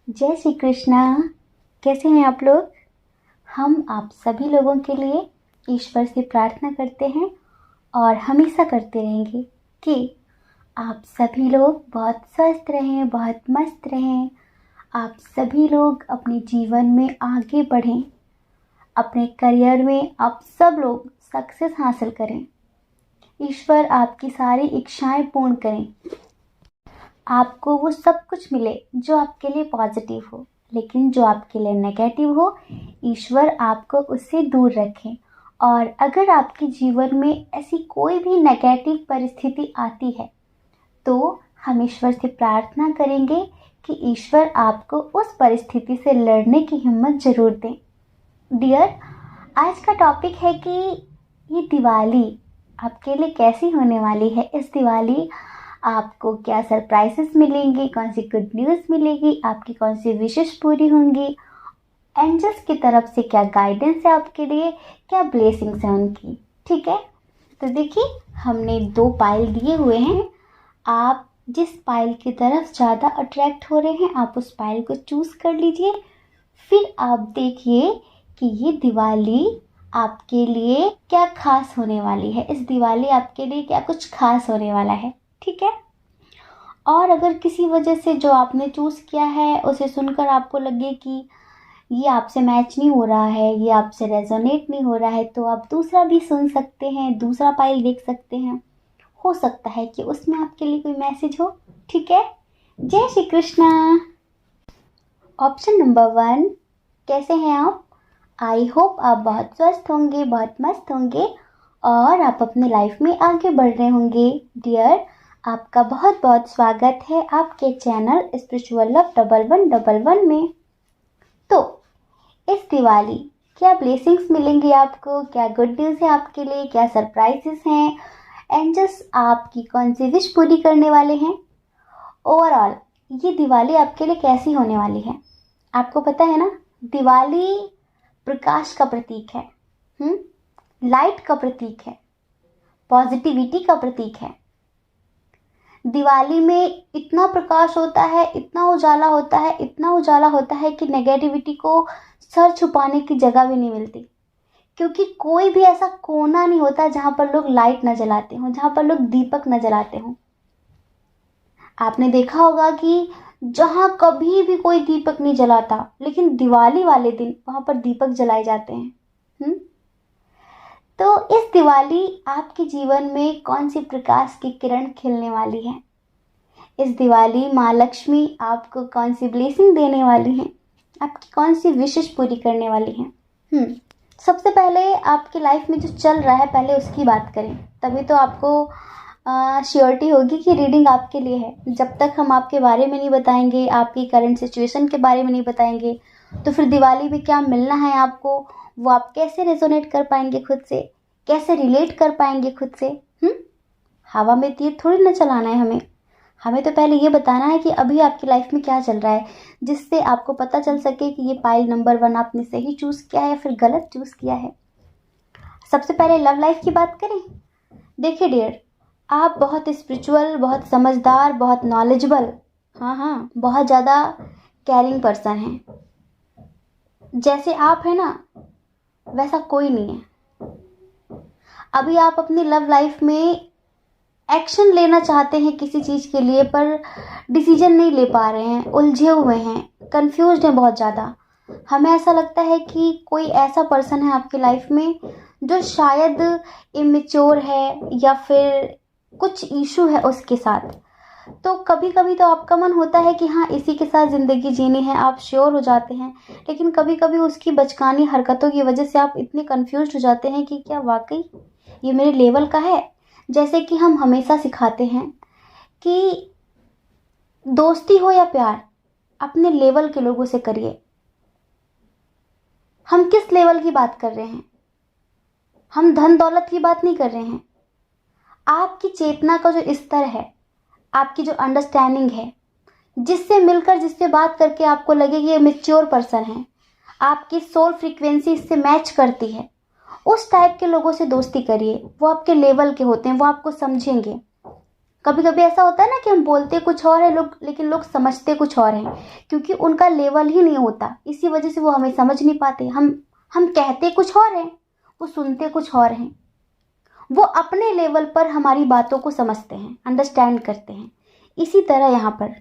जय श्री कृष्णा। कैसे हैं आप लोग? हम आप सभी लोगों के लिए ईश्वर से प्रार्थना करते हैं और हमेशा करते रहेंगे कि आप सभी लोग बहुत स्वस्थ रहें, बहुत मस्त रहें। आप सभी लोग अपने जीवन में आगे बढ़ें, अपने करियर में आप सब लोग सक्सेस हासिल करें। ईश्वर आपकी सारी इच्छाएं पूर्ण करें, आपको वो सब कुछ मिले जो आपके लिए पॉजिटिव हो, लेकिन जो आपके लिए नेगेटिव हो ईश्वर आपको उससे दूर रखें। और अगर आपके जीवन में ऐसी कोई भी नेगेटिव परिस्थिति आती है तो हम ईश्वर से प्रार्थना करेंगे कि ईश्वर आपको उस परिस्थिति से लड़ने की हिम्मत जरूर दें। डियर, आज का टॉपिक है कि ये दिवाली आपके लिए कैसी होने वाली है। इस दिवाली आपको क्या सरप्राइजेस मिलेंगे, कौन सी गुड न्यूज़ मिलेगी, आपकी कौन सी विशेष पूरी होंगी, एंजल्स की तरफ से क्या गाइडेंस है आपके लिए, क्या ब्लेसिंग्स हैं उनकी। ठीक है, तो देखिए हमने 2 पाइल दिए हुए हैं। आप जिस पाइल की तरफ ज़्यादा अट्रैक्ट हो रहे हैं आप उस पाइल को चूज़ कर लीजिए। फिर आप देखिए कि ये दिवाली आपके लिए क्या खास होने वाली है। इस दिवाली आपके लिए क्या कुछ खास होने वाला है, ठीक है। और अगर किसी वजह से जो आपने चूज़ किया है उसे सुनकर आपको लगे कि ये आपसे मैच नहीं हो रहा है, ये आपसे रेजोनेट नहीं हो रहा है, तो आप दूसरा भी सुन सकते हैं, दूसरा पाइल देख सकते हैं। हो सकता है कि उसमें आपके लिए कोई मैसेज हो, ठीक है। जय श्री कृष्णा। ऑप्शन नंबर 1, कैसे हैं आप? आई होप आप बहुत स्वस्थ होंगे, बहुत मस्त होंगे और आप अपने लाइफ में आगे बढ़ रहे होंगे। डियर, आपका बहुत बहुत स्वागत है आपके चैनल स्पिरिचुअल लव 1111 में। तो इस दिवाली क्या ब्लेसिंग्स मिलेंगी आपको, क्या गुड न्यूज़ है आपके लिए, क्या सरप्राइजेस हैं, एंजल्स आपकी कौन सी विश पूरी करने वाले हैं। ओवरऑल ये दिवाली आपके लिए कैसी होने वाली है। आपको पता है ना, दिवाली प्रकाश का प्रतीक है, लाइट का प्रतीक है, पॉजिटिविटी का प्रतीक है। दिवाली में इतना प्रकाश होता है, इतना उजाला होता है, इतना उजाला होता है कि नेगेटिविटी को सर छुपाने की जगह भी नहीं मिलती। क्योंकि कोई भी ऐसा कोना नहीं होता जहाँ पर लोग लाइट न जलाते हों, जहाँ पर लोग दीपक न जलाते हों। आपने देखा होगा कि जहाँ कभी भी कोई दीपक नहीं जलाता, लेकिन दिवाली वाले दिन वहाँ पर दीपक जलाए जाते हैं। तो इस दिवाली आपके जीवन में कौन सी प्रकाश की किरण खिलने वाली है। इस दिवाली माँ लक्ष्मी आपको कौन सी ब्लेसिंग देने वाली हैं, आपकी कौन सी विशेष पूरी करने वाली हैं। सबसे पहले आपकी लाइफ में जो चल रहा है पहले उसकी बात करें, तभी तो आपको श्योरिटी होगी कि रीडिंग आपके लिए है। जब तक हम आपके बारे में नहीं बताएंगे, आपकी करंट सिचुएशन के बारे में नहीं बताएंगे, तो फिर दिवाली में क्या मिलना है आपको वो आप कैसे रेजोनेट कर पाएंगे खुद से, कैसे रिलेट कर पाएंगे खुद से। हवा में तीर थोड़ी ना चलाना है हमें तो पहले ये बताना है कि अभी आपकी लाइफ में क्या चल रहा है, जिससे आपको पता चल सके कि ये पाइल नंबर 1 आपने सही चूज़ किया है या फिर गलत चूज़ किया है। सबसे पहले लव लाइफ की बात करें। देखिए डियर, आप बहुत स्पिरिचुअल, बहुत समझदार, बहुत नॉलेजेबल, हाँ बहुत ज़्यादा केयरिंग पर्सन हैं। जैसे आप हैं ना वैसा कोई नहीं है। अभी आप अपनी लव लाइफ में एक्शन लेना चाहते हैं किसी चीज़ के लिए, पर डिसीजन नहीं ले पा रहे हैं, उलझे हुए हैं, कंफ्यूज्ड हैं बहुत ज़्यादा। हमें ऐसा लगता है कि कोई ऐसा पर्सन है आपकी लाइफ में जो शायद इमेच्योर है या फिर कुछ इशू है उसके साथ। तो कभी कभी तो आपका मन होता है कि हाँ इसी के साथ ज़िंदगी जीनी है, आप श्योर हो जाते हैं। लेकिन कभी कभी उसकी बचकानी हरकतों की वजह से आप इतने कंफ्यूज हो जाते हैं कि क्या वाकई ये मेरे लेवल का है। जैसे कि हम हमेशा सिखाते हैं कि दोस्ती हो या प्यार अपने लेवल के लोगों से करिए। हम किस लेवल की बात कर रहे हैं, हम धन दौलत की बात नहीं कर रहे हैं। आपकी चेतना का जो स्तर है, आपकी जो अंडरस्टैंडिंग है, जिससे मिलकर जिससे बात करके आपको लगे कि ये मैच्योर पर्सन है, आपकी सोल फ्रीक्वेंसी इससे मैच करती है, उस टाइप के लोगों से दोस्ती करिए। वो आपके लेवल के होते हैं, वो आपको समझेंगे। कभी कभी ऐसा होता है ना कि हम बोलते कुछ और है लोग, लेकिन लोग समझते कुछ और हैं, क्योंकि उनका लेवल ही नहीं होता, इसी वजह से वो हमें समझ नहीं पाते। हम कहते कुछ और हैं, वो सुनते कुछ और हैं। वो अपने लेवल पर हमारी बातों को समझते हैं, अंडरस्टैंड करते हैं। इसी तरह यहाँ पर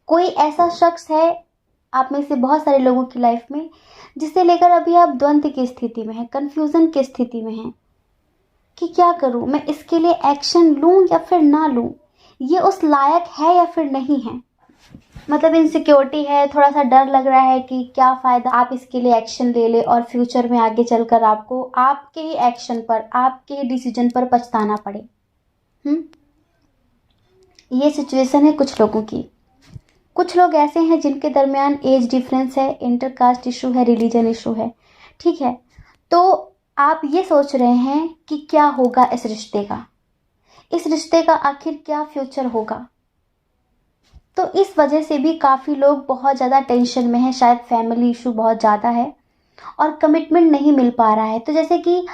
कोई ऐसा शख्स है आप में से बहुत सारे लोगों की लाइफ में, जिसे लेकर अभी आप द्वंद्व की स्थिति में हैं, कन्फ्यूज़न की स्थिति में हैं कि क्या करूं, मैं इसके लिए एक्शन लूं या फिर ना लूं, ये उस लायक है या फिर नहीं है। मतलब इनसिक्योरिटी है, थोड़ा सा डर लग रहा है कि क्या फ़ायदा आप इसके लिए एक्शन ले ले और फ्यूचर में आगे चलकर आपको आपके ही एक्शन पर, आपके ही डिसीजन पर पछताना पड़े। ये सिचुएशन है कुछ लोगों की। कुछ लोग ऐसे हैं जिनके दरमियान एज डिफरेंस है, इंटरकास्ट इशू है, रिलीजन इशू है, ठीक है। तो आप ये सोच रहे हैं कि क्या होगा इस रिश्ते का, इस रिश्ते का आखिर क्या फ्यूचर होगा। तो इस वजह से भी काफ़ी लोग बहुत ज़्यादा टेंशन में हैं, शायद फैमिली इशू बहुत ज़्यादा है और कमिटमेंट नहीं मिल पा रहा है। तो जैसे कि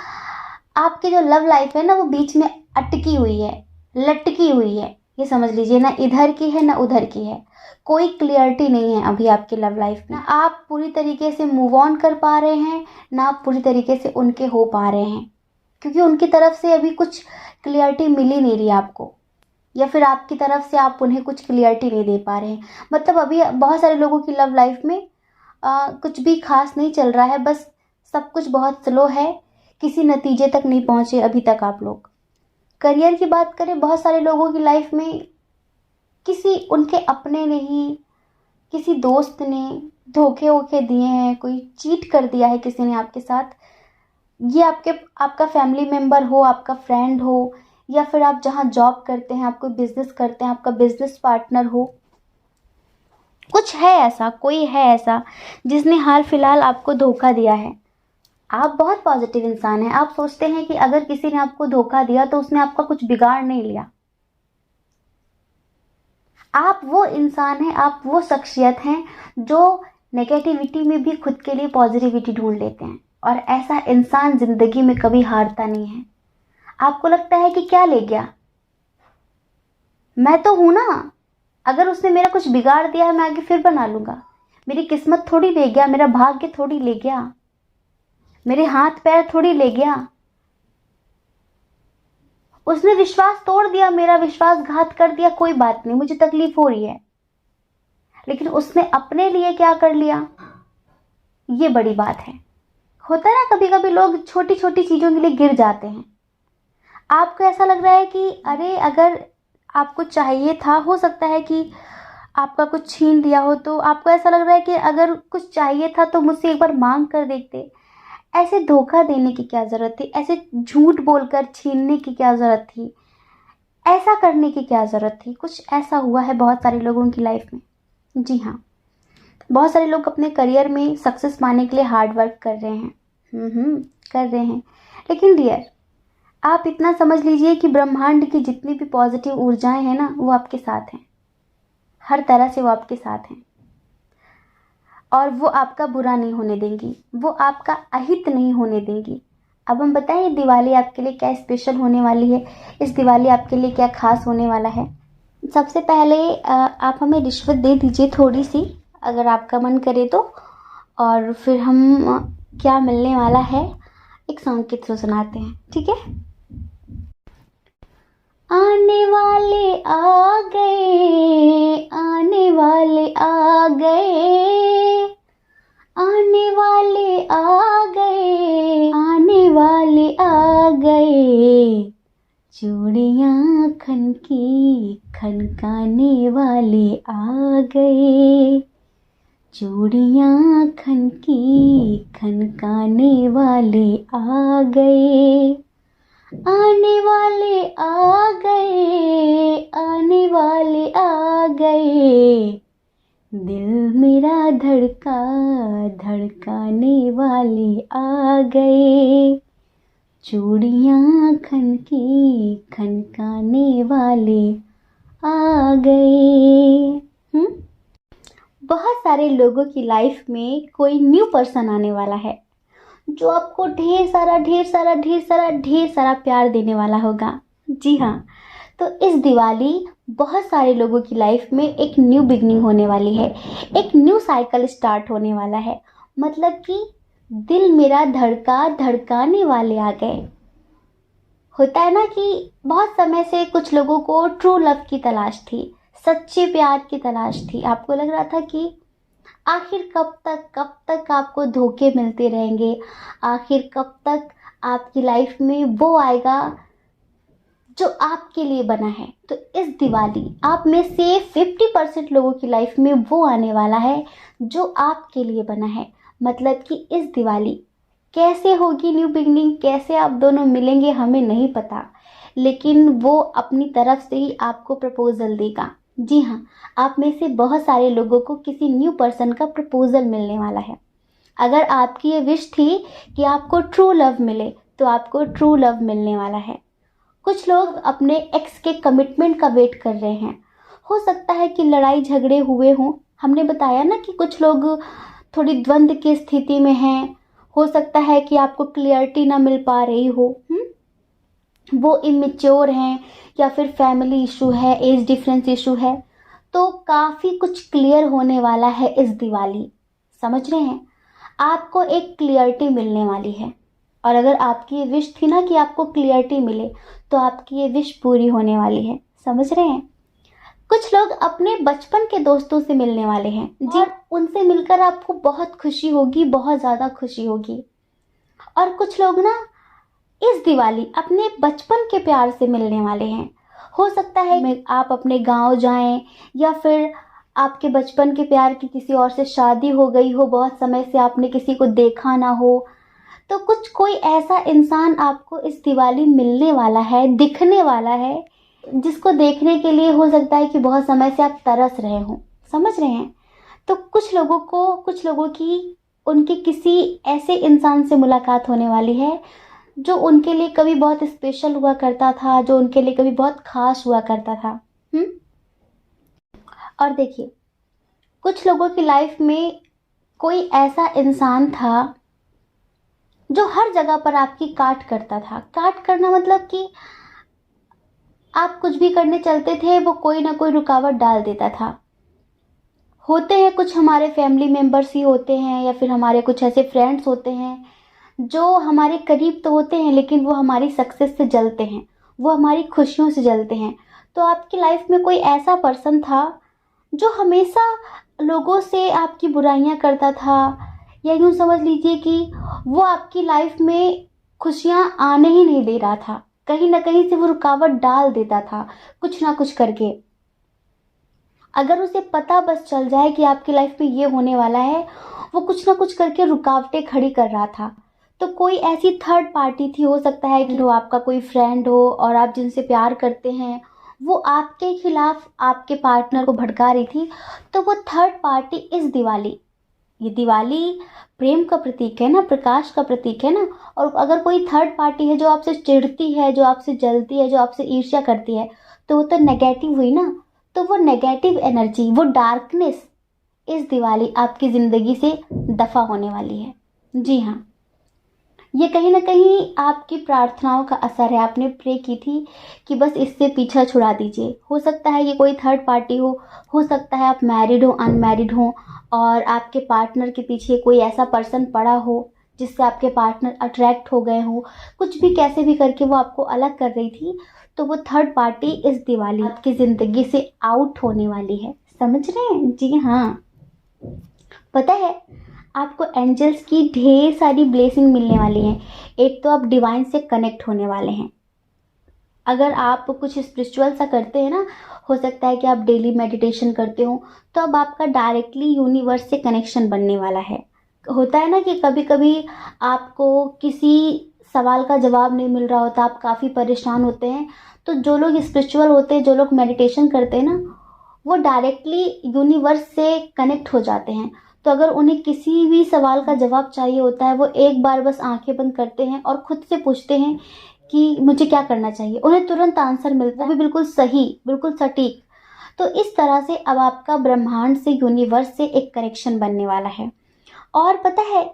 आपकी जो लव लाइफ है ना, वो बीच में अटकी हुई है, लटकी हुई है, ये समझ लीजिए, ना इधर की है ना उधर की है, कोई क्लियरिटी नहीं है अभी आपकी लव लाइफ में। ना आप पूरी तरीके से मूव ऑन कर पा रहे हैं, ना आप पूरी तरीके से उनके हो पा रहे हैं, क्योंकि उनकी तरफ से अभी कुछ क्लियरिटी मिल ही नहीं रही आपको, या फिर आपकी तरफ से आप उन्हें कुछ क्लियरिटी नहीं दे पा रहे हैं। मतलब अभी बहुत सारे लोगों की लव लाइफ में कुछ भी खास नहीं चल रहा है, बस सब कुछ बहुत स्लो है, किसी नतीजे तक नहीं पहुंचे अभी तक आप लोग। करियर की बात करें, बहुत सारे लोगों की लाइफ में किसी उनके अपने ने ही, किसी दोस्त ने धोखे वोखे दिए हैं, कोई चीट कर दिया है किसी ने आपके साथ। ये आपका फैमिली मेम्बर हो, आपका फ्रेंड हो, या फिर आप जहाँ जॉब करते हैं, आप कोई बिजनेस करते हैं, आपका बिजनेस पार्टनर हो, कुछ है ऐसा, कोई है ऐसा जिसने हाल फिलहाल आपको धोखा दिया है। आप बहुत पॉजिटिव इंसान हैं, आप सोचते हैं कि अगर किसी ने आपको धोखा दिया तो उसने आपका कुछ बिगाड़ नहीं लिया। आप वो इंसान हैं, आप वो शख्सियत हैं जो नेगेटिविटी में भी खुद के लिए पॉजिटिविटी ढूंढ लेते हैं, और ऐसा इंसान जिंदगी में कभी हारता नहीं है। आपको लगता है कि क्या ले गया, मैं तो हूं ना, अगर उसने मेरा कुछ बिगाड़ दिया है मैं आगे फिर बना लूंगा। मेरी किस्मत थोड़ी ले गया, मेरा भाग्य थोड़ी ले गया, मेरे हाथ पैर थोड़ी ले गया। उसने विश्वास तोड़ दिया, मेरा विश्वासघात कर दिया, कोई बात नहीं, मुझे तकलीफ हो रही है, लेकिन उसने अपने लिए क्या कर लिया, ये बड़ी बात है। होता है ना, कभी कभी लोग छोटी छोटी चीजों के लिए गिर जाते हैं। आपको ऐसा लग रहा है कि अरे अगर आपको चाहिए था, हो सकता है कि आपका कुछ छीन लिया हो, तो आपको ऐसा लग रहा है कि अगर कुछ चाहिए था तो मुझसे एक बार मांग कर देखते। ऐसे धोखा देने की क्या ज़रूरत थी, ऐसे झूठ बोलकर छीनने की क्या ज़रूरत थी, ऐसा करने की क्या ज़रूरत थी। कुछ ऐसा हुआ है बहुत सारे लोगों की लाइफ में। जी हाँ, बहुत सारे लोग अपने करियर में सक्सेस पाने के लिए हार्ड वर्क कर रहे हैं, कर रहे हैं। लेकिन डियर, आप इतना समझ लीजिए कि ब्रह्मांड की जितनी भी पॉजिटिव ऊर्जाएं हैं ना, वो आपके साथ हैं, हर तरह से वो आपके साथ हैं, और वो आपका बुरा नहीं होने देंगी, वो आपका अहित नहीं होने देंगी। अब हम बताएं दिवाली आपके लिए क्या स्पेशल होने वाली है, इस दिवाली आपके लिए क्या खास होने वाला है। सबसे पहले आप हमें रिश्वत दे दीजिए थोड़ी सी, अगर आपका मन करे तो, और फिर हम क्या मिलने वाला है एक सॉन्ग के थ्रू सुनाते हैं, ठीक है। आने वाले आ गए, आने वाले आ गए, आने वाले आ गए, आने वाले आ गए, चूड़ियाँ खनकी खनकाने वाले आ गए, चूड़ियाँ खनकी खनकाने वाले आ गए, आने वाले आ गए, आने वाले आ गए, दिल मेरा धड़का धड़काने वाले आ गए, चूड़ियाँ खनकी खनकाने वाले आ गए। बहुत सारे लोगों की लाइफ में कोई न्यू पर्सन आने वाला है जो आपको ढेर सारा ढेर सारा ढेर सारा ढेर सारा प्यार देने वाला होगा। जी हाँ, तो इस दिवाली बहुत सारे लोगों की लाइफ में एक न्यू बिगनिंग होने वाली है, एक न्यू साइकिल स्टार्ट होने वाला है। मतलब कि दिल मेरा धड़का धड़काने वाले आ गए। होता है ना कि बहुत समय से कुछ लोगों को ट्रू लव की तलाश थी, सच्चे प्यार की तलाश थी। आपको लग रहा था कि आखिर कब तक आपको धोखे मिलते रहेंगे, आखिर कब तक आपकी लाइफ में वो आएगा जो आपके लिए बना है। तो इस दिवाली आप में से 50% लोगों की लाइफ में वो आने वाला है जो आपके लिए बना है। मतलब कि इस दिवाली कैसे होगी न्यू बिगनिंग, कैसे आप दोनों मिलेंगे हमें नहीं पता, लेकिन वो अपनी तरफ से ही आपको प्रपोजल देगा। जी हाँ, आप में से बहुत सारे लोगों को किसी न्यू पर्सन का प्रपोजल मिलने वाला है। अगर आपकी ये विश थी कि आपको ट्रू लव मिले, तो आपको ट्रू लव मिलने वाला है। कुछ लोग अपने एक्स के कमिटमेंट का वेट कर रहे हैं। हो सकता है कि लड़ाई झगड़े हुए हों। हमने बताया ना कि कुछ लोग थोड़ी द्वंद्व की स्थिति में हैं। हो सकता है कि आपको क्लियरिटी ना मिल पा रही हो। वो इमेच्योर हैं या फिर फैमिली इशू है, एज डिफरेंस इशू है। तो काफ़ी कुछ क्लियर होने वाला है इस दिवाली। समझ रहे हैं? आपको एक क्लियरिटी मिलने वाली है। और अगर आपकी ये विश थी ना कि आपको क्लियरिटी मिले, तो आपकी ये विश पूरी होने वाली है। समझ रहे हैं? कुछ लोग अपने बचपन के दोस्तों से मिलने वाले हैं जी, और उनसे मिलकर आपको बहुत खुशी होगी, बहुत ज़्यादा खुशी होगी। और कुछ लोग ना इस दिवाली अपने बचपन के प्यार से मिलने वाले हैं। हो सकता है आप अपने गांव जाएं, या फिर आपके बचपन के प्यार की किसी और से शादी हो गई हो, बहुत समय से आपने किसी को देखा ना हो। तो कुछ कोई ऐसा इंसान आपको इस दिवाली मिलने वाला है, दिखने वाला है, जिसको देखने के लिए हो सकता है कि बहुत समय से आप तरस रहे हो। समझ रहे हैं? तो कुछ लोगों की उनके किसी ऐसे इंसान से मुलाकात होने वाली है जो उनके लिए कभी बहुत स्पेशल हुआ करता था, जो उनके लिए कभी बहुत खास हुआ करता था। और देखिए, कुछ लोगों की लाइफ में कोई ऐसा इंसान था जो हर जगह पर आपकी काट करता था। काट करना मतलब कि आप कुछ भी करने चलते थे, वो कोई ना कोई रुकावट डाल देता था। होते हैं कुछ हमारे फैमिली मेम्बर्स ही होते हैं, या फिर हमारे कुछ ऐसे फ्रेंड्स होते हैं जो हमारे करीब तो होते हैं, लेकिन वो हमारी सक्सेस से जलते हैं, वो हमारी खुशियों से जलते हैं। तो आपकी लाइफ में कोई ऐसा पर्सन था जो हमेशा लोगों से आपकी बुराइयां करता था, या यूँ समझ लीजिए कि वो आपकी लाइफ में खुशियाँ आने ही नहीं दे रहा था। कहीं ना कहीं से वो रुकावट डाल देता था, कुछ ना कुछ करके। अगर उसे पता बस चल जाए कि आपकी लाइफ में ये होने वाला है, वो कुछ ना कुछ करके रुकावटें खड़ी कर रहा था। तो कोई ऐसी थर्ड पार्टी थी, हो सकता है कि वो आपका कोई फ्रेंड हो, और आप जिनसे प्यार करते हैं वो आपके खिलाफ आपके पार्टनर को भड़का रही थी। तो वो थर्ड पार्टी इस दिवाली, ये दिवाली प्रेम का प्रतीक है ना, प्रकाश का प्रतीक है ना। और अगर कोई थर्ड पार्टी है जो आपसे चिढ़ती है, जो आपसे जलती है, जो आपसे ईर्ष्या करती है, तो वो तो नेगेटिव हुई ना। तो वो नेगेटिव एनर्जी, वो डार्कनेस इस दिवाली आपकी ज़िंदगी से दफ़ा होने वाली है। जी हाँ, ये कहीं ना कहीं आपकी प्रार्थनाओं का असर है। आपने प्रे की थी कि बस इससे पीछा छुड़ा दीजिए। हो सकता है ये कोई थर्ड पार्टी हो सकता है आप मैरिड हो, अनमैरिड हो, और आपके पार्टनर के पीछे कोई ऐसा पर्सन पड़ा हो जिससे आपके पार्टनर अट्रैक्ट हो गए हो। कुछ भी कैसे भी करके वो आपको अलग कर रही थी। तो वो थर्ड पार्टी इस दिवाली आपकी ज़िंदगी से आउट होने वाली है। समझ रहे हैं? जी हाँ, पता है आपको एंजल्स की ढेर सारी ब्लेसिंग मिलने वाली हैं। एक तो आप डिवाइन से कनेक्ट होने वाले हैं। अगर आप कुछ स्पिरिचुअल सा करते हैं ना, हो सकता है कि आप डेली मेडिटेशन करते हो, तो अब आपका डायरेक्टली यूनिवर्स से कनेक्शन बनने वाला है। होता है ना कि कभी कभी आपको किसी सवाल का जवाब नहीं मिल रहा होता, आप काफ़ी परेशान होते हैं। तो जो लोग स्पिरिचुअल होते हैं, जो लोग मेडिटेशन करते हैं ना, वो डायरेक्टली यूनिवर्स से कनेक्ट हो जाते हैं। तो अगर उन्हें किसी भी सवाल का जवाब चाहिए होता है, वो एक बार बस आंखें बंद करते हैं और खुद से पूछते हैं कि मुझे क्या करना चाहिए। उन्हें तुरंत आंसर मिलता है, वो भी बिल्कुल सही, बिल्कुल सटीक। तो इस तरह से अब आपका ब्रह्मांड से, यूनिवर्स से एक कनेक्शन बनने वाला है। और पता है,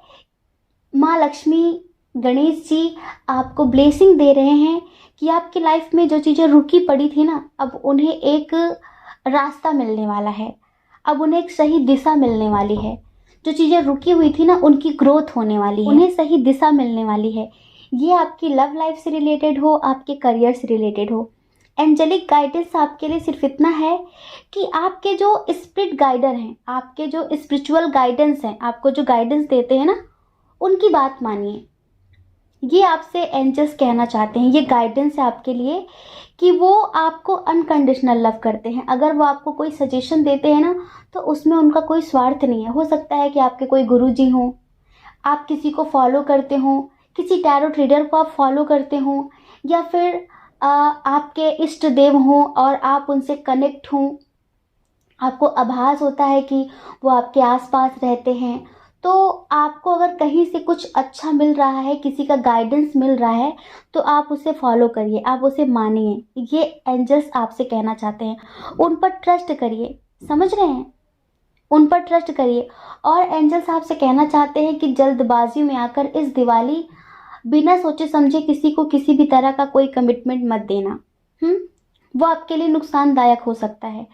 माँ लक्ष्मी गणेश जी आपको ब्लेसिंग दे रहे हैं कि आपकी लाइफ में जो चीज़ें रुकी पड़ी थी ना, अब उन्हें एक रास्ता मिलने वाला है, अब उन्हें एक सही दिशा मिलने वाली है। जो चीज़ें रुकी हुई थी ना, उनकी ग्रोथ होने वाली है, उन्हें सही दिशा मिलने वाली है। ये आपकी लव लाइफ से रिलेटेड हो, आपके करियर से रिलेटेड हो, एंजेलिक गाइडेंस आपके लिए सिर्फ इतना है कि आपके जो स्पिरिट गाइडर हैं, आपके जो स्पिरिचुअल गाइडेंस हैं, आपको जो गाइडेंस देते हैं ना, उनकी बात मानिए। ये आपसे एंजल्स कहना चाहते हैं, ये गाइडेंस है आपके लिए कि वो आपको अनकंडीशनल लव करते हैं। अगर वो आपको कोई सजेशन देते हैं ना, तो उसमें उनका कोई स्वार्थ नहीं है। हो सकता है कि आपके कोई गुरुजी हों, आप किसी को फॉलो करते हों, किसी टैरो ट्रेडर को आप फॉलो करते हों, या फिर आपके इष्ट देव हों और आप उनसे कनेक्ट हों, आपको आभास होता है कि वो आपके आसपास रहते हैं। तो आपको अगर कहीं से कुछ अच्छा मिल रहा है, किसी का गाइडेंस मिल रहा है, तो आप उसे फॉलो करिए, आप उसे मानिए। ये एंजल्स आपसे कहना चाहते हैं, उन पर ट्रस्ट करिए। समझ रहे हैं? उन पर ट्रस्ट करिए। और एंजल्स आपसे कहना चाहते हैं कि जल्दबाजी में आकर इस दिवाली बिना सोचे समझे किसी को किसी भी तरह का कोई कमिटमेंट मत देना। वो आपके लिए नुकसानदायक हो सकता है।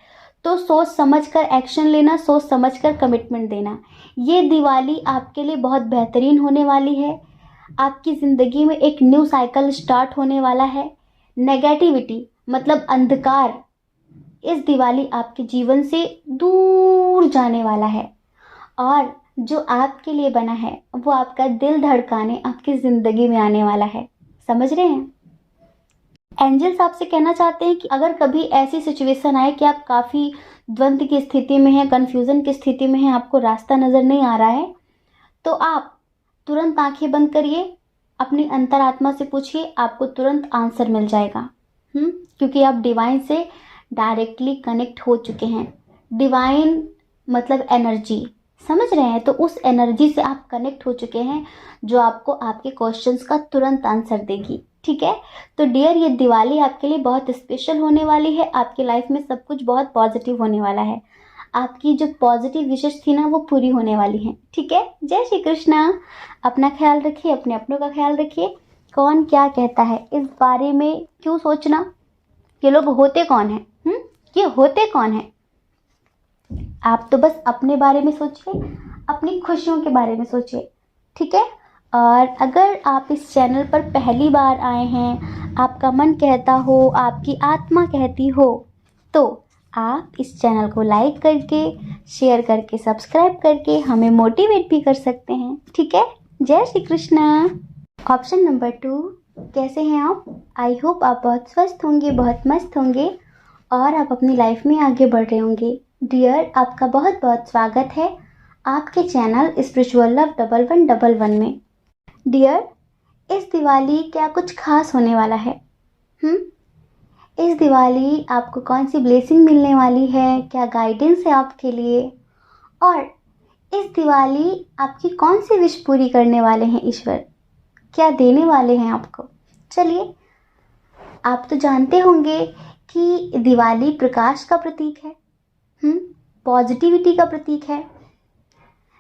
तो सोच समझकर एक्शन लेना, सोच समझकर कमिटमेंट देना। ये दिवाली आपके लिए बहुत बेहतरीन होने वाली है। आपकी ज़िंदगी में एक न्यू साइकिल स्टार्ट होने वाला है। नेगेटिविटी मतलब अंधकार इस दिवाली आपके जीवन से दूर जाने वाला है, और जो आपके लिए बना है वो आपका दिल धड़काने आपकी ज़िंदगी में आने वाला है। समझ रहे हैं? एंजल्स आपसे कहना चाहते हैं कि अगर कभी ऐसी सिचुएशन आए कि आप काफ़ी द्वंद्व की स्थिति में हैं, कन्फ्यूज़न की स्थिति में हैं, आपको रास्ता नज़र नहीं आ रहा है, तो आप तुरंत आंखें बंद करिए, अपनी अंतरात्मा से पूछिए, आपको तुरंत आंसर मिल जाएगा। क्योंकि आप डिवाइन से डायरेक्टली कनेक्ट हो चुके हैं। डिवाइन मतलब एनर्जी, समझ रहे हैं? तो उस एनर्जी से आप कनेक्ट हो चुके हैं जो आपको आपके क्वेश्चंस का तुरंत आंसर देगी। ठीक है? तो डियर, ये दिवाली आपके लिए बहुत स्पेशल होने वाली है। आपकी लाइफ में सब कुछ बहुत पॉजिटिव होने वाला है। आपकी जो पॉजिटिव विशेष थी ना, वो पूरी होने वाली हैं। ठीक है? जय श्री कृष्णा। अपना ख्याल रखिए, अपने अपनों का ख्याल रखिए। कौन क्या कहता है इस बारे में क्यों सोचना? ये लोग होते कौन हैं? ये होते कौन हैं? आप तो बस अपने बारे में सोचिए, अपनी खुशियों के बारे में सोचिए। ठीक है? और अगर आप इस चैनल पर पहली बार आए हैं, आपका मन कहता हो, आपकी आत्मा कहती हो, तो आप इस चैनल को लाइक करके, शेयर करके, सब्सक्राइब करके हमें मोटिवेट भी कर सकते हैं। ठीक है? जय श्री कृष्णा। ऑप्शन नंबर 2, कैसे हैं आप? आई होप आप बहुत स्वस्थ होंगे, बहुत मस्त होंगे और आप अपनी लाइफ में आगे बढ़ रहे होंगे। डियर, आपका बहुत बहुत स्वागत है आपके चैनल स्पिरिचुअल लव 1111 में। डियर, इस दिवाली क्या कुछ खास होने वाला है? इस दिवाली आपको कौन सी ब्लेसिंग मिलने वाली है? क्या गाइडेंस है आपके लिए? और इस दिवाली आपकी कौन सी विश पूरी करने वाले हैं ईश्वर? क्या देने वाले हैं आपको? चलिए, आप तो जानते होंगे कि दिवाली प्रकाश का प्रतीक है, पॉजिटिविटी का प्रतीक है।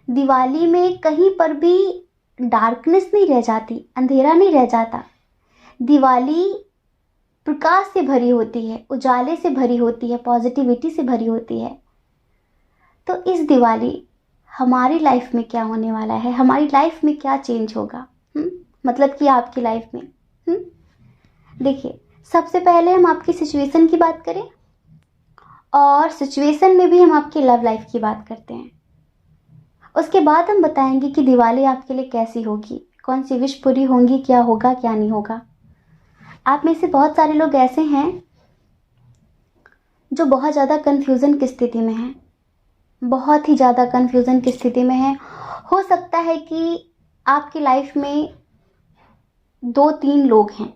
दिवाली में कहीं पर भी डार्कनेस नहीं रह जाती, अंधेरा नहीं रह जाता। दिवाली प्रकाश से भरी होती है, उजाले से भरी होती है, पॉजिटिविटी से भरी होती है। तो इस दिवाली हमारी लाइफ में क्या होने वाला है, हमारी लाइफ में क्या चेंज होगा, मतलब कि आपकी लाइफ में। देखिए, सबसे पहले हम आपकी सिचुएशन की बात करें, और सिचुएशन में भी हम आपकी लव लाइफ की बात करते हैं। उसके बाद हम बताएंगे कि दिवाली आपके लिए कैसी होगी, कौन सी विश पूरी होंगी, क्या होगा क्या नहीं होगा। आप में से बहुत सारे लोग ऐसे हैं जो बहुत ज़्यादा कन्फ्यूज़न की स्थिति में हैं, बहुत ही ज़्यादा कन्फ्यूज़न की स्थिति में हैं। हो सकता है कि आपकी लाइफ में 2-3 लोग हैं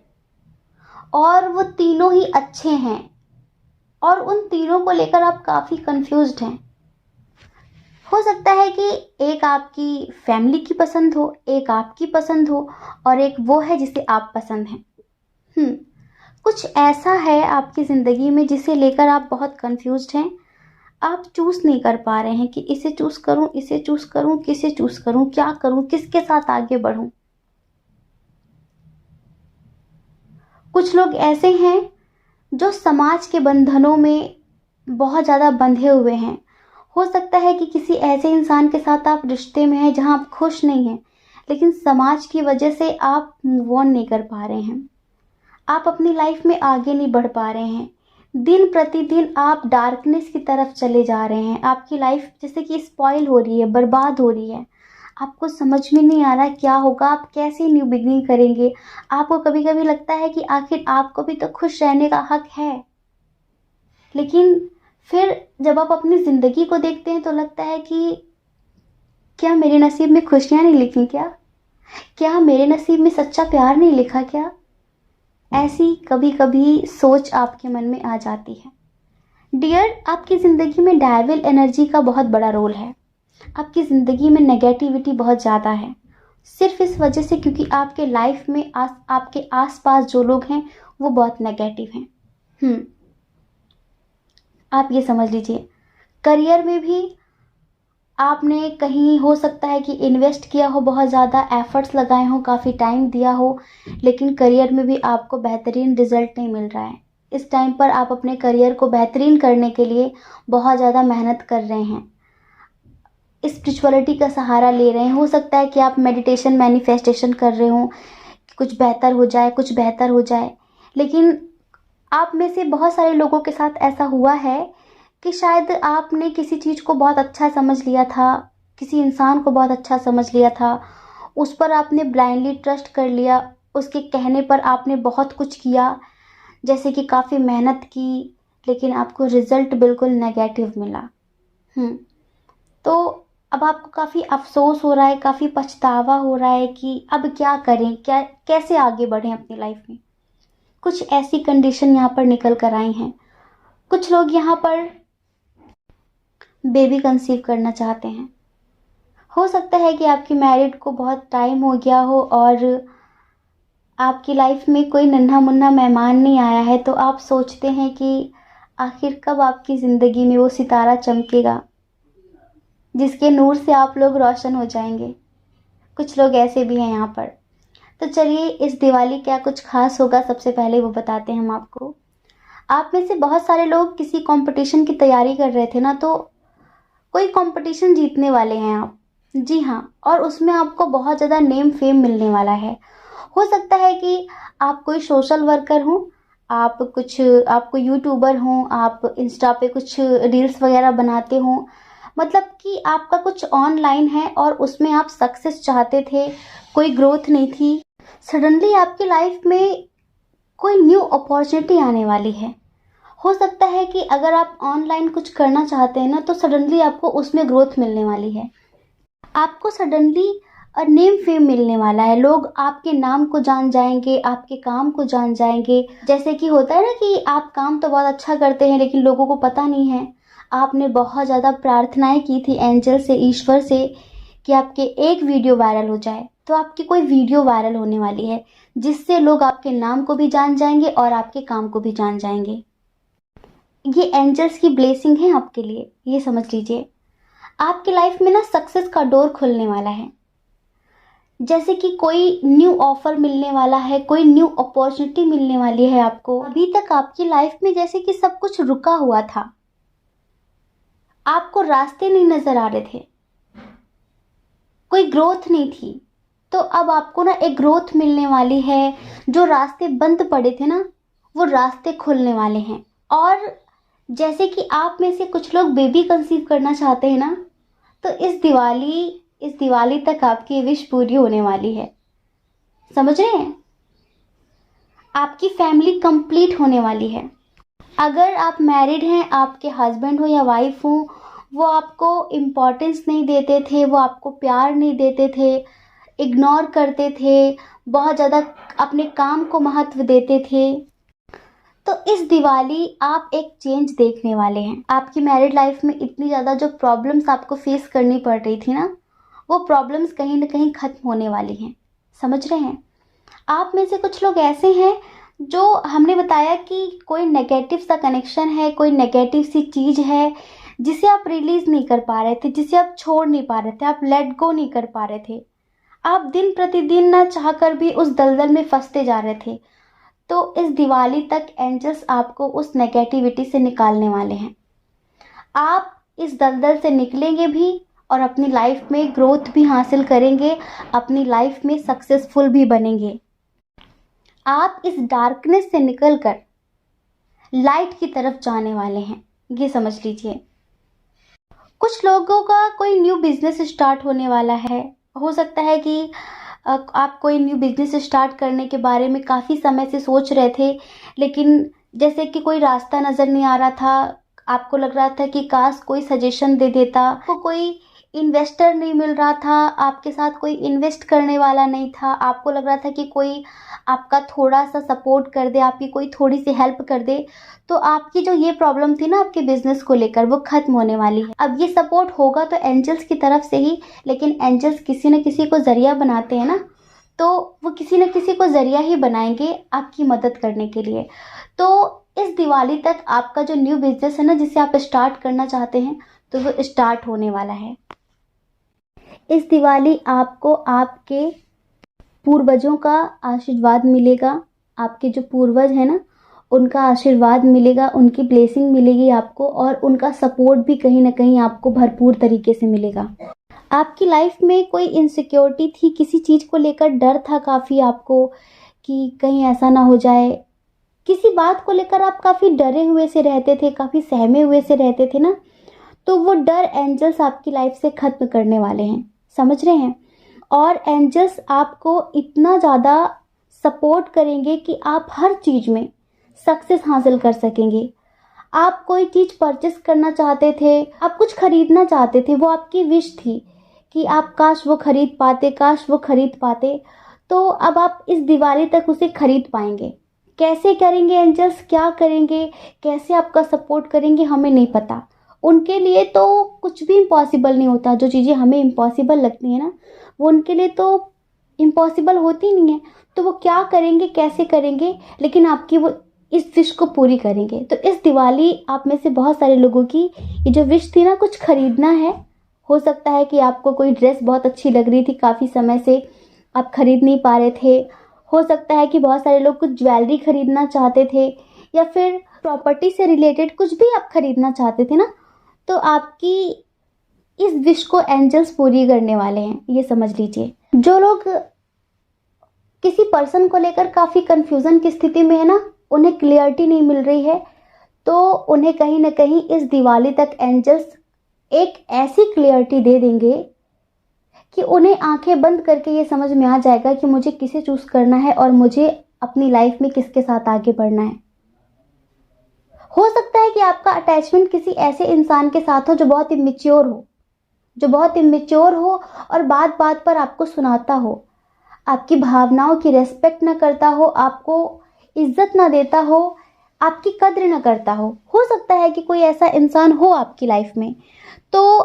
और वो तीनों ही अच्छे हैं, और उन तीनों को लेकर आप काफ़ी कंफ्यूज्ड हैं। हो सकता है कि एक आपकी फैमिली की पसंद हो, एक आपकी पसंद हो, और एक वो है जिसे आप पसंद हैं। कुछ ऐसा है आपकी ज़िंदगी में जिसे लेकर आप बहुत कंफ्यूज्ड हैं। आप चूज़ नहीं कर पा रहे हैं कि इसे चूज़ करूं, इसे चूज़ करूं, किसे चूज़ करूं, क्या करूं, किसके साथ आगे बढ़ूं। कुछ लोग ऐसे हैं जो समाज के बंधनों में बहुत ज़्यादा बंधे हुए हैं। हो सकता है कि किसी ऐसे इंसान के साथ आप रिश्ते में हैं जहां आप खुश नहीं हैं, लेकिन समाज की वजह से आप मूव ऑन नहीं कर पा रहे हैं। आप अपनी लाइफ में आगे नहीं बढ़ पा रहे हैं। दिन प्रतिदिन आप डार्कनेस की तरफ चले जा रहे हैं। आपकी लाइफ जैसे कि स्पॉइल हो रही है, बर्बाद हो रही है। आपको समझ में नहीं आ रहा क्या होगा, आप कैसे न्यू बिगनिंग करेंगे। आपको कभी कभी लगता है कि आखिर आपको भी तो खुश रहने का हक है, लेकिन फिर जब आप अपनी ज़िंदगी को देखते हैं तो लगता है कि क्या मेरे नसीब में खुशियाँ नहीं लिखी क्या मेरे नसीब में सच्चा प्यार नहीं लिखा क्या। ऐसी कभी कभी सोच आपके मन में आ जाती है। डियर, आपकी ज़िंदगी में डेविल एनर्जी का बहुत बड़ा रोल है। आपकी ज़िंदगी में नेगेटिविटी बहुत ज़्यादा है, सिर्फ इस वजह से क्योंकि आपके लाइफ में आपके आसपास जो लोग हैं वो बहुत नेगेटिव हैं। आप ये समझ लीजिए, करियर में भी आपने कहीं हो सकता है कि इन्वेस्ट किया हो, बहुत ज़्यादा एफर्ट्स लगाए हो, काफ़ी टाइम दिया हो, लेकिन करियर में भी आपको बेहतरीन रिजल्ट नहीं मिल रहा है। इस टाइम पर आप अपने करियर को बेहतरीन करने के लिए बहुत ज़्यादा मेहनत कर रहे हैं, स्पिरिचुअलिटी का सहारा ले रहे हैं। हो सकता है कि आप मेडिटेशन मैनिफेस्टेशन कर रहे हो कि कुछ बेहतर हो जाए, कुछ बेहतर हो जाए, लेकिन आप में से बहुत सारे लोगों के साथ ऐसा हुआ है कि शायद आपने किसी चीज़ को बहुत अच्छा समझ लिया था, किसी इंसान को बहुत अच्छा समझ लिया था, उस पर आपने ब्लाइंडली ट्रस्ट कर लिया, उसके कहने पर आपने बहुत कुछ किया, जैसे कि काफ़ी मेहनत की, लेकिन आपको रिजल्ट बिल्कुल नेगेटिव मिला। तो अब आपको काफ़ी अफसोस हो रहा है, काफ़ी पछतावा हो रहा है कि अब क्या करें, क्या कैसे आगे बढ़ें अपनी लाइफ में। कुछ ऐसी कंडीशन यहाँ पर निकल कर आई हैं। कुछ लोग यहाँ पर बेबी कंसीव करना चाहते हैं। हो सकता है कि आपकी मैरिड को बहुत टाइम हो गया हो और आपकी लाइफ में कोई नन्हा मुन्ना मेहमान नहीं आया है, तो आप सोचते हैं कि आखिर कब आपकी ज़िंदगी में वो सितारा चमकेगा जिसके नूर से आप लोग रोशन हो जाएंगे। कुछ लोग ऐसे भी हैं यहाँ पर। तो चलिए, इस दिवाली क्या कुछ खास होगा, सबसे पहले वो बताते हैं हम आपको। आप में से बहुत सारे लोग किसी कंपटीशन की तैयारी कर रहे थे ना, तो कोई कंपटीशन जीतने वाले हैं आप। जी हाँ, और उसमें आपको बहुत ज़्यादा नेम फेम मिलने वाला है। हो सकता है कि आप कोई सोशल वर्कर हो, आप कोई यूट्यूबर हो, आप इंस्टा पे कुछ रील्स वगैरह बनाते हो, मतलब कि आपका कुछ ऑनलाइन है और उसमें आप सक्सेस चाहते थे, कोई ग्रोथ नहीं थी। सडनली आपकी लाइफ में कोई न्यू अपॉर्चुनिटी आने वाली है। हो सकता है कि अगर आप ऑनलाइन कुछ करना चाहते हैं ना, तो सडनली आपको उसमें ग्रोथ मिलने वाली है। आपको सडनली नेम फेम मिलने वाला है। लोग आपके नाम को जान जाएंगे, आपके काम को जान जाएंगे। जैसे कि होता है ना कि आप काम तो बहुत अच्छा करते हैं लेकिन लोगों को पता नहीं है। आपने बहुत ज़्यादा प्रार्थनाएं की थी एंजल से, ईश्वर से, कि आपके एक वीडियो वायरल हो जाए, तो आपकी कोई वीडियो वायरल होने वाली है जिससे लोग आपके नाम को भी जान जाएंगे और आपके काम को भी जान जाएंगे। ये एंजल्स की ब्लेसिंग है आपके लिए, ये समझ लीजिए। आपकी लाइफ में ना सक्सेस का डोर खुलने वाला है, जैसे कि कोई न्यू ऑफर मिलने वाला है, कोई न्यू अपॉर्चुनिटी मिलने वाली है आपको। अभी तक आपकी लाइफ में जैसे कि सब कुछ रुका हुआ था, आपको रास्ते नहीं नजर आ रहे थे, कोई ग्रोथ नहीं थी, तो अब आपको ना एक ग्रोथ मिलने वाली है। जो रास्ते बंद पड़े थे ना, वो रास्ते खुलने वाले हैं। और जैसे कि आप में से कुछ लोग बेबी कंसीव करना चाहते हैं ना, तो इस दिवाली तक आपकी विश पूरी होने वाली है। समझ रहे हैं? आपकी फैमिली कंप्लीट होने वाली है। अगर आप मैरिड हैं, आपके हस्बैंड हो या वाइफ हो, वो आपको इम्पोर्टेंस नहीं देते थे, वो आपको प्यार नहीं देते थे, इग्नोर करते थे, बहुत ज़्यादा अपने काम को महत्व देते थे, तो इस दिवाली आप एक चेंज देखने वाले हैं। आपकी मैरिड लाइफ में इतनी ज़्यादा जो प्रॉब्लम्स आपको फेस करनी पड़ रही थी ना, वो प्रॉब्लम्स कहीं ना कहीं ख़त्म होने वाली हैं। समझ रहे हैं? आप में से कुछ लोग ऐसे हैं जो हमने बताया कि कोई नेगेटिव सा कनेक्शन है, कोई नेगेटिव सी चीज़ है जिसे आप रिलीज़ नहीं कर पा रहे थे, जिसे आप छोड़ नहीं पा रहे थे, आप लेट गो नहीं कर पा रहे थे। आप दिन प्रतिदिन ना चाह कर भी उस दलदल में फंसते जा रहे थे। तो इस दिवाली तक एंजल्स आपको उस नेगेटिविटी से निकालने वाले हैं। आप इस दलदल से निकलेंगे भी और अपनी लाइफ में ग्रोथ भी हासिल करेंगे, अपनी लाइफ में सक्सेसफुल भी बनेंगे। आप इस डार्कनेस से निकलकर लाइट की तरफ जाने वाले हैं, ये समझ लीजिए। कुछ लोगों का कोई न्यू बिजनेस स्टार्ट होने वाला है। हो सकता है कि आप कोई न्यू बिजनेस स्टार्ट करने के बारे में काफ़ी समय से सोच रहे थे, लेकिन जैसे कि कोई रास्ता नज़र नहीं आ रहा था। आपको लग रहा था कि काश कोई सजेशन दे देता। आपको कोई इन्वेस्टर नहीं मिल रहा था, आपके साथ कोई इन्वेस्ट करने वाला नहीं था। आपको लग रहा था कि कोई आपका थोड़ा सा सपोर्ट कर दे, आपकी कोई थोड़ी सी हेल्प कर दे। तो आपकी जो ये प्रॉब्लम थी ना आपके बिजनेस को लेकर, वो खत्म होने वाली है। अब ये सपोर्ट होगा तो एंजल्स की तरफ से ही, लेकिन एंजल्स किसी न किसी को ज़रिया बनाते हैं ना, तो वो किसी न किसी को ज़रिया ही बनाएंगे आपकी मदद करने के लिए। तो इस दिवाली तक आपका जो न्यू बिजनेस है ना, जिसे आप स्टार्ट करना चाहते हैं, तो वो स्टार्ट होने वाला है। इस दिवाली आपको आपके पूर्वजों का आशीर्वाद मिलेगा। आपके जो पूर्वज हैं ना, उनका आशीर्वाद मिलेगा, उनकी ब्लेसिंग मिलेगी आपको, और उनका सपोर्ट भी कहीं ना कहीं आपको भरपूर तरीके से मिलेगा। आपकी लाइफ में कोई इनसिक्योरिटी थी, किसी चीज़ को लेकर डर था काफ़ी आपको कि कहीं ऐसा ना हो जाए। किसी बात को लेकर आप काफ़ी डरे हुए से रहते थे, काफ़ी सहमे हुए से रहते थे ना, तो वो डर एंजल्स आपकी लाइफ से ख़त्म करने वाले हैं, समझ रहे हैं। और एंजल्स आपको इतना ज़्यादा सपोर्ट करेंगे कि आप हर चीज़ में सक्सेस हासिल कर सकेंगे। आप कोई चीज़ परचेस करना चाहते थे, आप कुछ खरीदना चाहते थे, वो आपकी विश थी कि आप काश वो खरीद पाते, काश वो खरीद पाते। तो अब आप इस दिवाली तक उसे खरीद पाएंगे। कैसे करेंगे एंजल्स, क्या करेंगे, कैसे आपका सपोर्ट करेंगे, हमें नहीं पता। उनके लिए तो कुछ भी इम्पॉसिबल नहीं होता। जो चीज़ें हमें इम्पॉसिबल लगती हैं ना, वो उनके लिए तो इम्पॉसिबल होती नहीं है। तो वो क्या करेंगे, कैसे करेंगे, लेकिन आपकी वो इस विश को पूरी करेंगे। तो इस दिवाली आप में से बहुत सारे लोगों की ये जो विश थी ना, कुछ खरीदना है। हो सकता है कि आपको कोई ड्रेस बहुत अच्छी लग रही थी, काफ़ी समय से आप खरीद नहीं पा रहे थे। हो सकता है कि बहुत सारे लोग कुछ ज्वेलरी खरीदना चाहते थे, या फिर प्रॉपर्टी से रिलेटेड कुछ भी आप खरीदना चाहते थे ना, तो आपकी इस विश को एंजल्स पूरी करने वाले हैं, ये समझ लीजिए। जो लोग किसी पर्सन को लेकर काफ़ी कंफ्यूजन की स्थिति में है ना, उन्हें क्लियरिटी नहीं मिल रही है, तो उन्हें कहीं ना कहीं इस दिवाली तक एंजल्स एक ऐसी क्लियरिटी दे देंगे कि उन्हें आंखें बंद करके ये समझ में आ जाएगा कि मुझे किसे चूज करना है और मुझे अपनी लाइफ में किसके साथ आगे बढ़ना है। हो सकता है कि आपका अटैचमेंट किसी ऐसे इंसान के साथ हो जो बहुत इमेच्योर हो और बात बात पर आपको सुनाता हो, आपकी भावनाओं की रेस्पेक्ट ना करता हो, आपको इज्जत ना देता हो, आपकी कद्र ना करता हो। हो सकता है कि कोई ऐसा इंसान हो आपकी लाइफ में, तो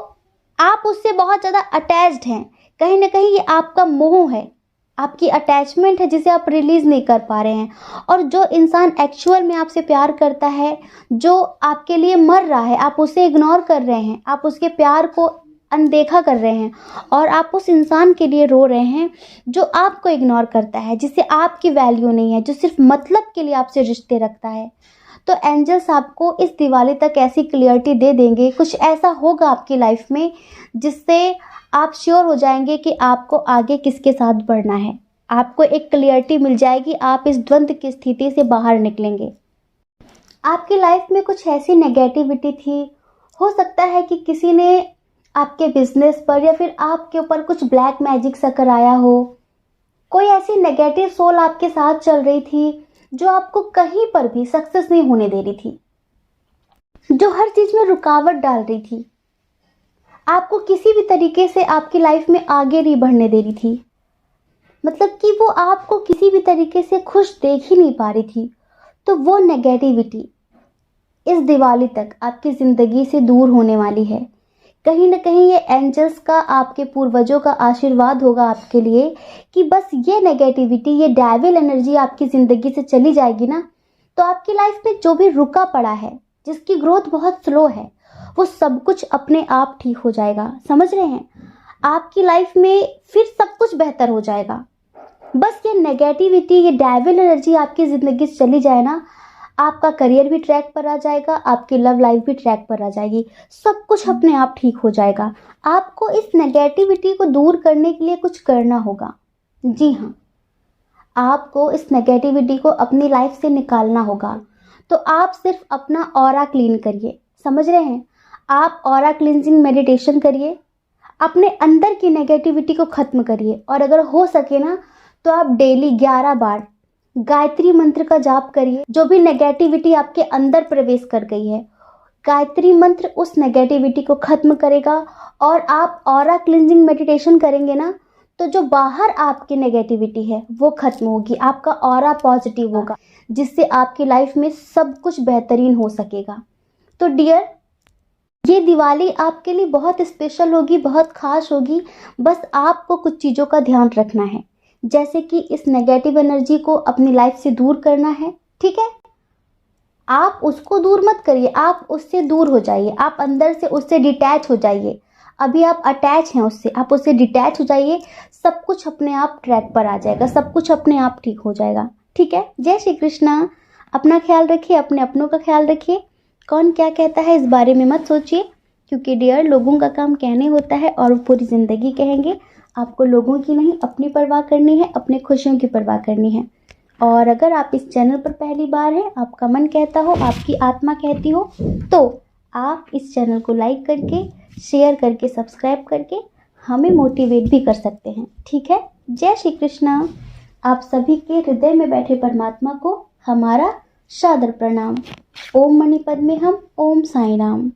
आप उससे बहुत ज़्यादा अटैच्ड हैं। कहीं ना कहीं ये आपका मोह है, आपकी अटैचमेंट है, जिसे आप रिलीज़ नहीं कर पा रहे हैं। और जो इंसान एक्चुअल में आपसे प्यार करता है, जो आपके लिए मर रहा है, आप उसे इग्नोर कर रहे हैं, आप उसके प्यार को अनदेखा कर रहे हैं, और आप उस इंसान के लिए रो रहे हैं जो आपको इग्नोर करता है, जिससे आपकी वैल्यू नहीं है, जो सिर्फ मतलब के लिए आपसे रिश्ते रखता है। तो एंजल्स आपको इस दिवाली तक ऐसी क्लियरिटी दे देंगे, कुछ ऐसा होगा आपकी लाइफ में जिससे आप श्योर हो जाएंगे कि आपको आगे किसके साथ बढ़ना है। आपको एक क्लियरिटी मिल जाएगी, आप इस द्वंद्व की स्थिति से बाहर निकलेंगे। आपकी लाइफ में कुछ ऐसी नेगेटिविटी थी, हो सकता है कि किसी ने आपके बिजनेस पर या फिर आपके ऊपर कुछ ब्लैक मैजिक सा कराया हो। कोई ऐसी नेगेटिव सोल आपके साथ चल रही थी जो आपको कहीं पर भी सक्सेस नहीं होने दे रही थी, जो हर चीज में रुकावट डाल रही थी, आपको किसी भी तरीके से आपकी लाइफ में आगे नहीं बढ़ने दे रही थी। मतलब कि वो आपको किसी भी तरीके से खुश देख ही नहीं पा रही थी। तो वो नेगेटिविटी इस दिवाली तक आपकी ज़िंदगी से दूर होने वाली है। कहीं ना कहीं ये एंजल्स का, आपके पूर्वजों का आशीर्वाद होगा आपके लिए कि बस ये नेगेटिविटी, ये डेविल एनर्जी आपकी ज़िंदगी से चली जाएगी ना, तो आपकी लाइफ में जो भी रुका पड़ा है, जिसकी ग्रोथ बहुत स्लो है, वो सब कुछ अपने आप ठीक हो जाएगा। समझ रहे हैं? आपकी लाइफ में फिर सब कुछ बेहतर हो जाएगा। बस ये नेगेटिविटी, ये डेविल एनर्जी आपकी ज़िंदगी से चली जाए ना, आपका करियर भी ट्रैक पर आ जाएगा, आपकी लव लाइफ भी ट्रैक पर आ जाएगी, सब कुछ अपने आप ठीक हो जाएगा। आपको इस नेगेटिविटी को दूर करने के लिए कुछ करना होगा। जी हाँ, आपको इस नेगेटिविटी को अपनी लाइफ से निकालना होगा। तो आप सिर्फ अपना ऑरा क्लीन करिए, समझ रहे हैं? आप ऑरा क्लींजिंग मेडिटेशन करिए, अपने अंदर की नेगेटिविटी को ख़त्म करिए। और अगर हो सके ना तो आप डेली 11 बार गायत्री मंत्र का जाप करिए। जो भी नेगेटिविटी आपके अंदर प्रवेश कर गई है, गायत्री मंत्र उस नेगेटिविटी को ख़त्म करेगा। और आप ऑरा क्लींजिंग मेडिटेशन करेंगे ना तो जो बाहर आपकी नेगेटिविटी है वो ख़त्म होगी, आपका ऑरा पॉजिटिव होगा, जिससे आपकी लाइफ में सब कुछ बेहतरीन हो सकेगा। तो डियर, ये दिवाली आपके लिए बहुत स्पेशल होगी, बहुत खास होगी। बस आपको कुछ चीज़ों का ध्यान रखना है, जैसे कि इस नेगेटिव एनर्जी को अपनी लाइफ से दूर करना है, ठीक है? आप उसको दूर मत करिए, आप उससे दूर हो जाइए, आप अंदर से उससे डिटैच हो जाइए। अभी आप अटैच हैं उससे, आप उससे डिटैच हो जाइए, सब कुछ अपने आप ट्रैक पर आ जाएगा, सब कुछ अपने आप ठीक हो जाएगा, ठीक है? जय श्री कृष्णा। अपना ख्याल रखिए, अपने अपनों का ख्याल रखिए। कौन क्या कहता है इस बारे में मत सोचिए, क्योंकि डियर, लोगों का काम कहने होता है और वो पूरी ज़िंदगी कहेंगे। आपको लोगों की नहीं, अपनी परवाह करनी है, अपने खुशियों की परवाह करनी है। और अगर आप इस चैनल पर पहली बार हैं, आपका मन कहता हो, आपकी आत्मा कहती हो, तो आप इस चैनल को लाइक करके, शेयर करके, सब्सक्राइब करके हमें मोटिवेट भी कर सकते हैं, ठीक है? जय श्री कृष्णा। आप सभी के हृदय में बैठे परमात्मा को हमारा सादर प्रणाम। ओम मणि पद्मे हम, ओम साई राम।